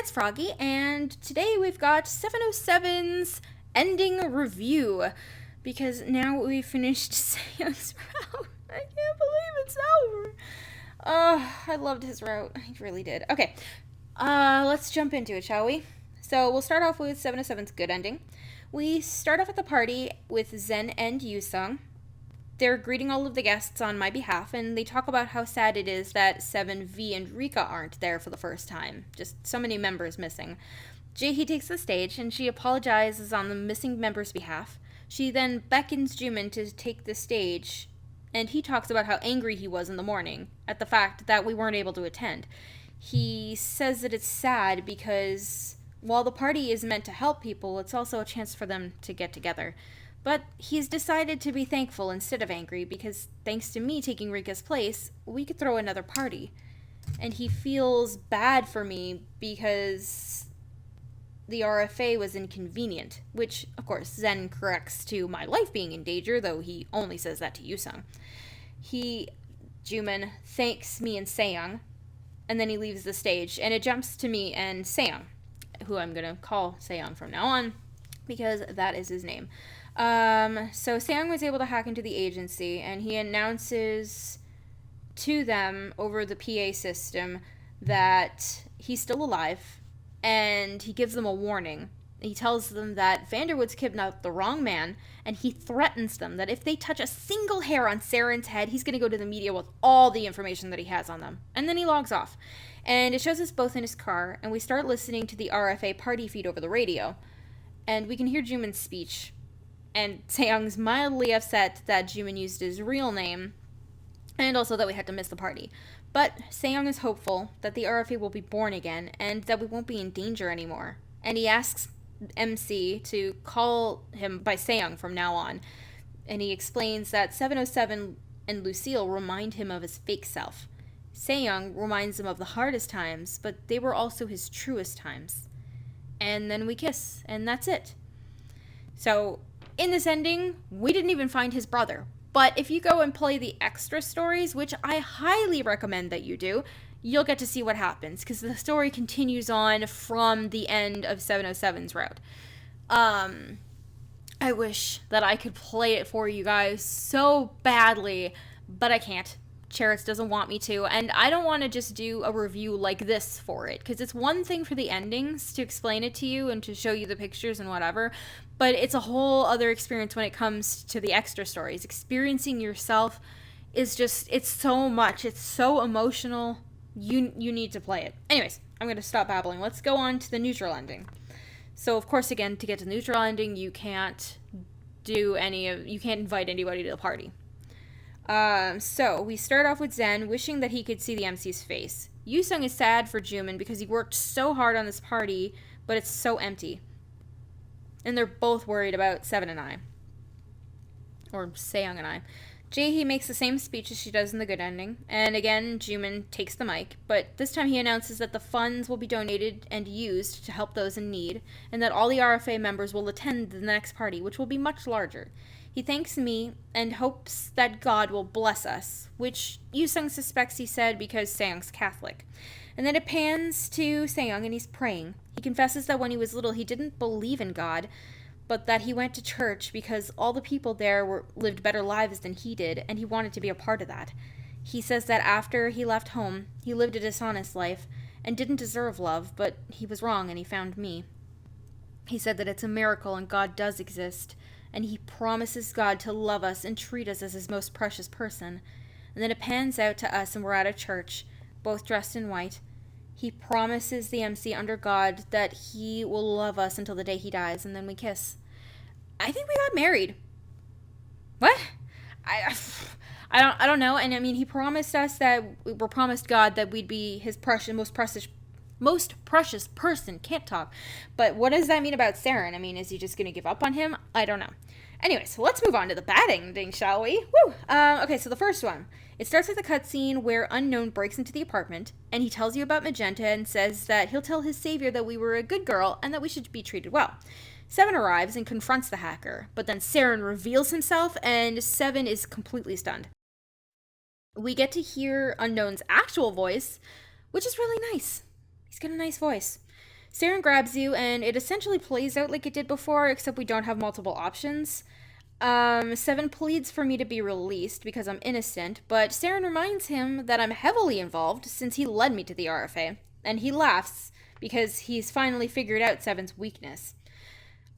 it's Froggy, and today we've got 707's ending review, because now we've finished Sam's route. I can't believe it's over. I loved his route. I really did. Okay, let's jump into it, shall we? So we'll start off with 707's good ending. We start off at the party with Zen and Yusung. They're greeting all of the guests on my behalf, and they talk about how sad it is that 7V and Rika aren't there for the first time. Just so many members missing. Jaehee takes the stage, and she apologizes on the missing members' behalf. She then beckons Jimin to take the stage, and he talks about how angry he was in the morning at the fact that we weren't able to attend. He says that it's sad because while the party is meant to help people, it's also a chance for them to get together. But he's decided to be thankful instead of angry because thanks to me taking Rika's place, we could throw another party. And he feels bad for me because the RFA was inconvenient, which, of course, Zen corrects to my life being in danger, though he only says that to Yusung. Jimin, thanks me and Seyoung, and then he leaves the stage, and it jumps to me and Seyoung, who I'm going to call Seyoung from now on, because that is his name. So Seyoung was able to hack into the agency, and he announces to them over the PA system that he's still alive, and he gives them a warning. He tells them that Vanderwood's kidnapped the wrong man, and he threatens them that if they touch a single hair on Saren's head, he's going to go to the media with all the information that he has on them. And then he logs off. And it shows us both in his car, and we start listening to the RFA party feed over the radio. And we can hear Jimin's speech. And Seyoung's mildly upset that Jimin used his real name, and also that we had to miss the party. But Seyoung is hopeful that the RFA will be born again, and that we won't be in danger anymore. And he asks MC to call him by Seyoung from now on. And he explains that 707 and Lucille remind him of his fake self. Seyoung reminds him of the hardest times, but they were also his truest times. And then we kiss, and that's it. So in this ending, we didn't even find his brother. But if you go and play the extra stories, which I highly recommend that you do, you'll get to see what happens, because the story continues on from the end of 707's route. I wish that I could play it for you guys so badly, but I can't. Cheritz doesn't want me to, and I don't want to just do a review like this for it, because it's one thing for the endings to explain it to you and to show you the pictures and whatever, but it's a whole other experience when it comes to the extra stories. Experiencing yourself is just, it's so much, it's so emotional, you need to play it. Anyways, I'm going to stop babbling. Let's go on to the neutral ending. So, of course, again, to get to the neutral ending, you can't invite anybody to the party. So we start off with Zen wishing that he could see the MC's face. Yusung is sad for Jimin because he worked so hard on this party, but it's so empty. And they're both worried about Seven and I. Or Seyoung and I. Jaehee makes the same speech as she does in the good ending, and again, Jimin takes the mic, but this time he announces that the funds will be donated and used to help those in need, and that all the RFA members will attend the next party, which will be much larger. He thanks me and hopes that God will bless us, which Yusung suspects he said because Seyoung's Catholic. And then it pans to Seyoung and he's praying. He confesses that when he was little he didn't believe in God, but that he went to church because all the people there lived better lives than he did, and he wanted to be a part of that. He says that after he left home, he lived a dishonest life and didn't deserve love, but he was wrong and he found me. He said that it's a miracle and God does exist, and he promises God to love us and treat us as his most precious person. And then it pans out to us and we're at a church, both dressed in white. He promises the MC under God that he will love us until the day he dies, and then we kiss. I think we got married. What? I don't know. And I mean, he promised us that we were promised God that we'd be his most precious person. Can't talk. But what does that mean about Saren? I mean, is he just going to give up on him? I don't know. Anyway, so let's move on to the bad ending, shall we? Woo! Okay, so the first one. It starts with a cutscene where Unknown breaks into the apartment, and he tells you about Magenta and says that he'll tell his savior that we were a good girl and that we should be treated well. Seven arrives and confronts the hacker, but then Saren reveals himself, and Seven is completely stunned. We get to hear Unknown's actual voice, which is really nice. He's got a nice voice. Saren grabs you, and it essentially plays out like it did before, except we don't have multiple options. Seven pleads for me to be released because I'm innocent, but Saren reminds him that I'm heavily involved since he led me to the RFA, and he laughs because he's finally figured out Seven's weakness.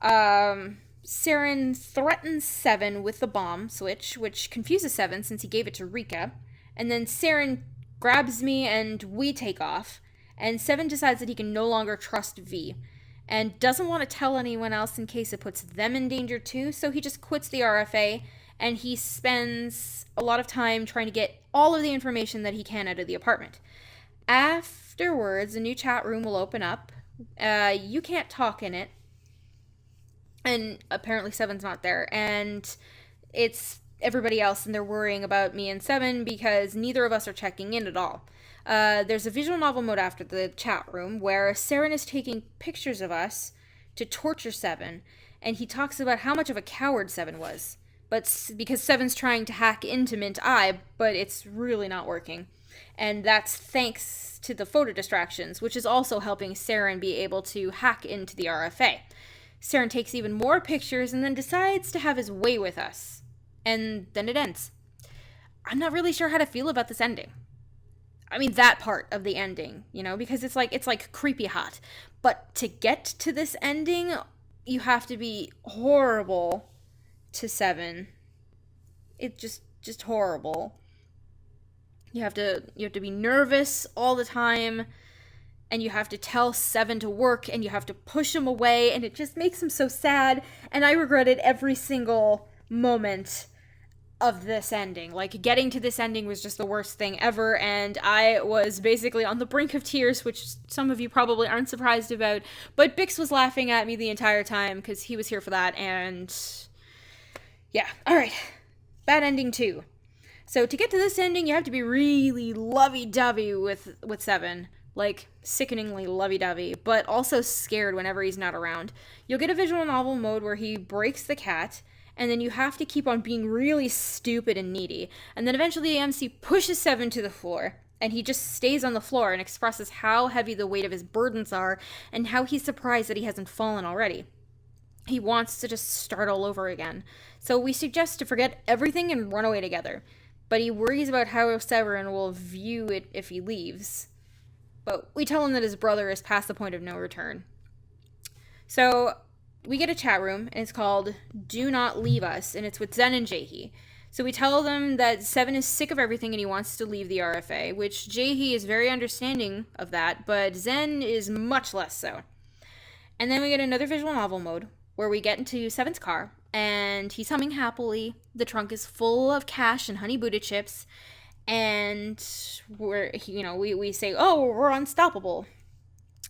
Saren threatens Seven with the bomb switch, which confuses Seven since he gave it to Rika, and then Saren grabs me and we take off, and Seven decides that he can no longer trust V, and doesn't want to tell anyone else in case it puts them in danger too, so he just quits the RFA, and he spends a lot of time trying to get all of the information that he can out of the apartment. Afterwards, a new chat room will open up. You can't talk in it, and apparently Seven's not there, and it's everybody else, and they're worrying about me and Seven because neither of us are checking in at all. There's a visual novel mode after the chat room where Saren is taking pictures of us to torture Seven, and he talks about how much of a coward Seven was. But because Seven's trying to hack into Mint Eye, but it's really not working. And that's thanks to the photo distractions, which is also helping Saren be able to hack into the RFA. Saren takes even more pictures and then decides to have his way with us. And then it ends. I'm not really sure how to feel about this ending. I mean, that part of the ending, because it's like creepy hot. But to get to this ending, you have to be horrible to Seven. It's just horrible. You have to be nervous all the time, and you have to tell Seven to work, and you have to push him away, and it just makes him so sad, and I regretted every single moment of this ending. Like, getting to this ending was just the worst thing ever, and I was basically on the brink of tears, which some of you probably aren't surprised about, but Bix was laughing at me the entire time, because he was here for that, and yeah. Alright, bad ending 2. So to get to this ending, you have to be really lovey-dovey with Seven, like sickeningly lovey-dovey, but also scared whenever he's not around. You'll get a visual novel mode where he breaks the cat, and then you have to keep on being really stupid and needy. And then eventually the MC pushes Seven to the floor, and he just stays on the floor and expresses how heavy the weight of his burdens are, and how he's surprised that he hasn't fallen already. He wants to just start all over again. So we suggest to forget everything and run away together. But he worries about how Severin will view it if he leaves. But we tell him that his brother is past the point of no return. So we get a chat room, and it's called Do Not Leave Us, and it's with Zen and Jaehee. So we tell them that Seven is sick of everything and he wants to leave the RFA, which Jaehee is very understanding of that, but Zen is much less so. And then we get another visual novel mode, where we get into Seven's car, and he's humming happily. The trunk is full of cash and honey Buddha chips, and we say, oh, we're unstoppable.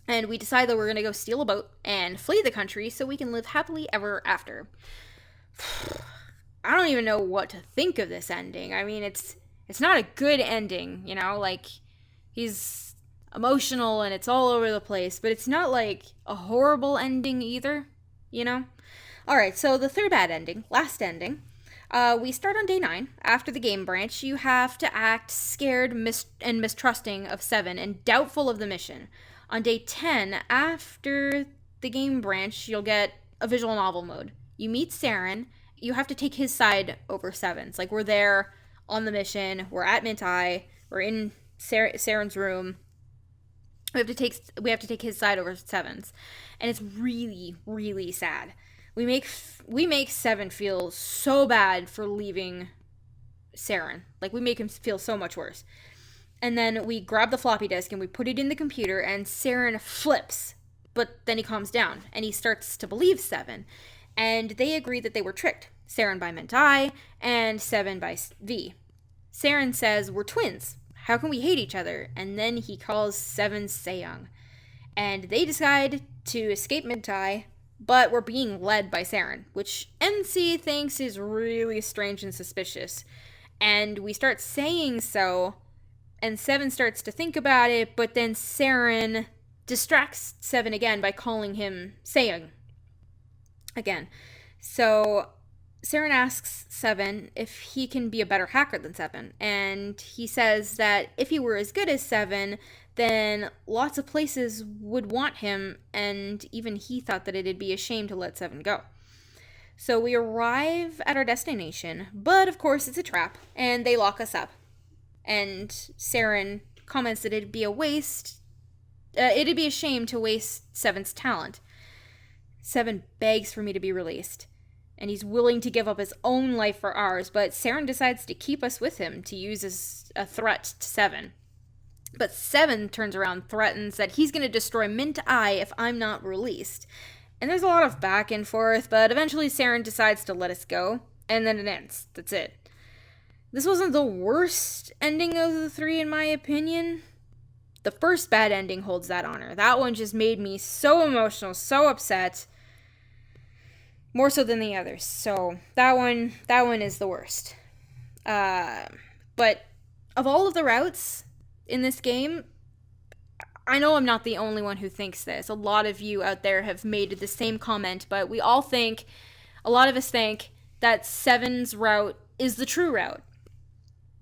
And we decide that we're going to go steal a boat and flee the country so we can live happily ever after. I don't even know what to think of this ending. I mean, it's not a good ending, like, he's emotional and it's all over the place, but it's not like a horrible ending either, Alright, so the third bad ending, last ending, we start on day 9. After the game branch, you have to act scared and mistrusting of Seven and doubtful of the mission. On day 10, after the game branch, you'll get a visual novel mode. You meet Saren. You have to take his side over Seven's. Like, we're there on the mission. We're at Mint Eye. We're in Saren's room. We have to take his side over Seven's, and it's really, really sad. We make Seven feel so bad for leaving Saren. Like, we make him feel so much worse. And then we grab the floppy disk and we put it in the computer, and Saren flips, but then he calms down and he starts to believe Seven. And they agree that they were tricked. Saren by Mint Eye and Seven by V. Saren says, we're twins. How can we hate each other? And then he calls Seven Seong. And they decide to escape Mint Eye, but we're being led by Saren, which MC thinks is really strange and suspicious. And we start saying so, and Seven starts to think about it, but then Saren distracts Seven again by calling him Seong again. So Saren asks Seven if he can be a better hacker than Seven, and he says that if he were as good as Seven, then lots of places would want him, and even he thought that it'd be a shame to let 7 go. So we arrive at our destination, but of course it's a trap, and they lock us up. And Saren comments that it'd be a shame to waste 7's talent. 7 begs for me to be released, and he's willing to give up his own life for ours, but Saren decides to keep us with him to use as a threat to 7. But 7 turns around, threatens that he's going to destroy Mint Eye if I'm not released. And there's a lot of back and forth, but eventually Saren decides to let us go, and then it ends. That's it. This wasn't the worst ending of the 3, in my opinion. The first bad ending holds that honor. That one just made me so emotional, so upset. More so than the others. So that one is the worst. But of all of the routes in this game, I know I'm not the only one who thinks this. A lot of you out there have made the same comment, but a lot of us think that 7's route is the true route.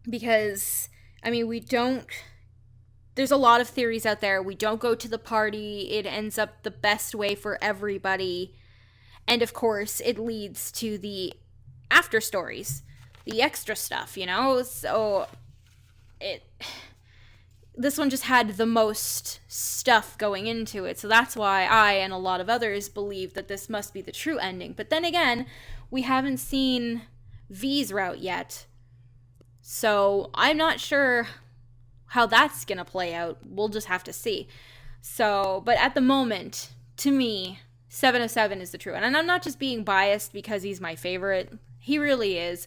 Because, there's a lot of theories out there. We don't go to the party. It ends up the best way for everybody. And of course, it leads to the after stories, the extra stuff, So this one just had the most stuff going into it. So that's why I and a lot of others believe that this must be the true ending. But then again, we haven't seen V's route yet. So I'm not sure how that's going to play out. We'll just have to see. So, but at the moment, to me, 707 is the true one. And I'm not just being biased because he's my favorite. He really is.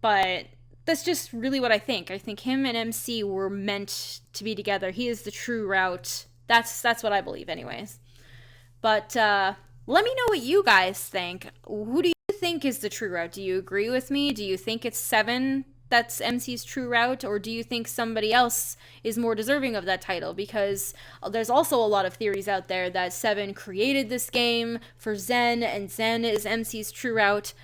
But that's just really what I think. I think him and MC were meant to be together. He is the true route. That's what I believe anyways. But let me know what you guys think. Who do you think is the true route? Do you agree with me? Do you think it's 7 that's MC's true route? Or do you think somebody else is more deserving of that title? Because there's also a lot of theories out there that 7 created this game for Zen, and Zen is MC's true route.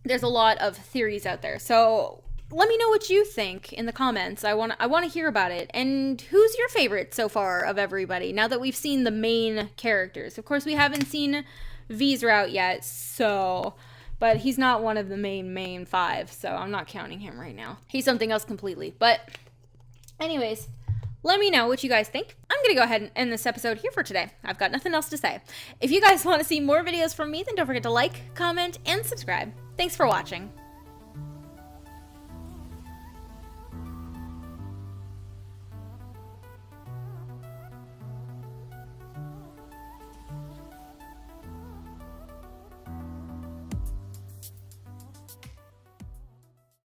There's a lot of theories out there. So let me know what you think in the comments. I want to hear about it. And who's your favorite so far of everybody, now that we've seen the main characters? Of course, we haven't seen V's route yet, but he's not one of the main 5, so I'm not counting him right now. He's something else completely. But anyways, let me know what you guys think. I'm going to go ahead and end this episode here for today. I've got nothing else to say. If you guys want to see more videos from me, then don't forget to like, comment, and subscribe. Thanks for watching.